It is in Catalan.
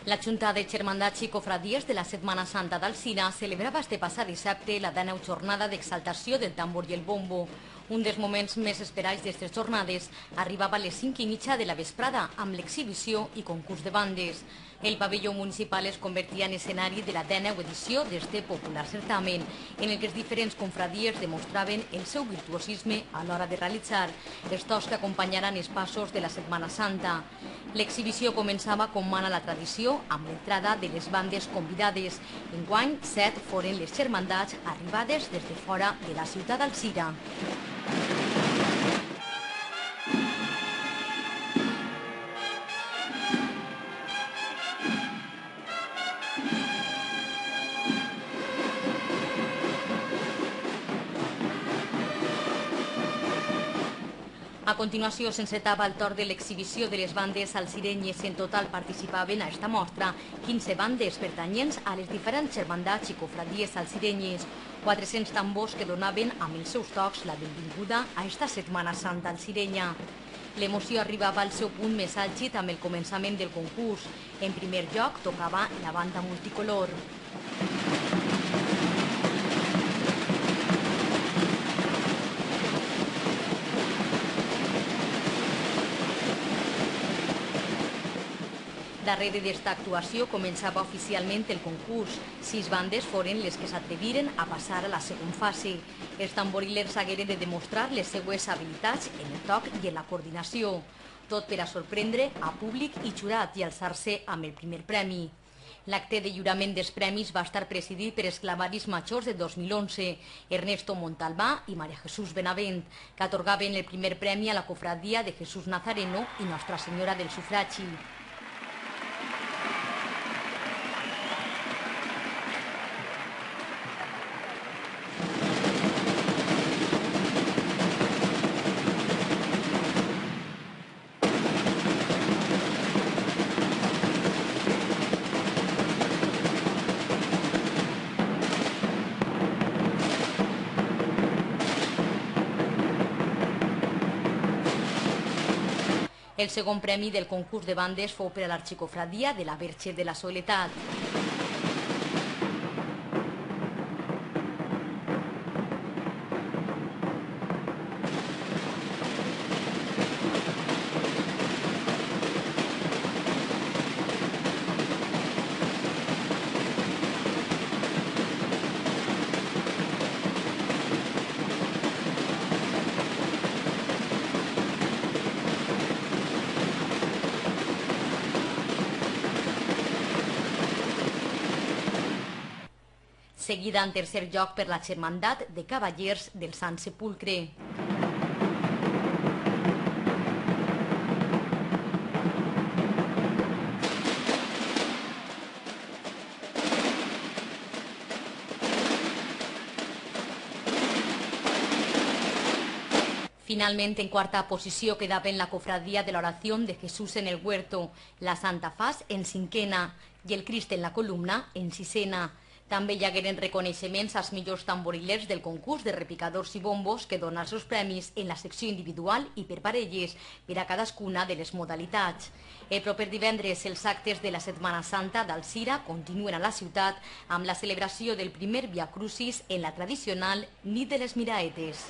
La Junta de Germandats i Cofradies de la Setmana Santa d'Alzira celebrava este passat dissabte la 19a jornada d'exaltació del tambor i el bombo. Un dels moments més esperats d'aquestes jornades arribava a les 5:30 de la vesprada amb l'exhibició i concurs de bandes. El pavelló municipal es convertia en escenari de la 19a edició d'este popular certamen, en el que els diferents confradies demostraven el seu virtuosisme a l'hora de realitzar els tocs que acompanyaran els passos de la Setmana Santa. L'exhibició començava com mana la tradició amb l'entrada de les bandes convidades. Enguany, 7 foren les germandats arribades des de fora de la ciutat d'Alzira. A continuació s'encetava el torn de l'exhibició de les bandes alzirenyes. En total participaven a esta mostra 15 bandes pertanyents a les diferents germandats i cofradies alzirenyes, 400 tambors que donaven amb els seus tocs la benvinguda a esta Setmana Santa alzirenya. L'emoció arribava al seu punt més àlgid amb el començament del concurs. En primer lloc tocava la banda multicolor. Darrere d'esta actuació començava oficialment el concurs. 6 bandes foren les que s'atreviren a passar a la segona fase. Els tamborilers hagueren de demostrar les seues habilitats en el toc i en la coordinació. Tot per a sorprendre a públic i jurat i alçar-se amb el primer premi. L'acte de lliurament dels premis va estar presidit per els clavaris majors de 2011, Ernesto Montalbà i María Jesús Benavent, que atorgaven el primer premi a la cofradia de Jesús Nazareno i Nostra Senyora del Sufragi. El segon premi del concurs de bandes fou per a l'Arxicofradia de la Verge de la Soledat. Seguida en tercer lloc per la Germandat de Cavallers del Sant Sepulcre. Finalment, en quarta posició quedaven la Cofradia de la Oración de Jesús en el Huerto, la Santa Faz en cinquena i el Crist en la Columna en sisena. També hi hagueren reconeixements als millors tamborilers del concurs de repicadors i bombos que donen els seus premis en la secció individual i per parelles per a cadascuna de les modalitats. El proper divendres els actes de la Setmana Santa d'Alzira continuen a la ciutat amb la celebració del primer Via Crucis en la tradicional Nit de les Miraetes.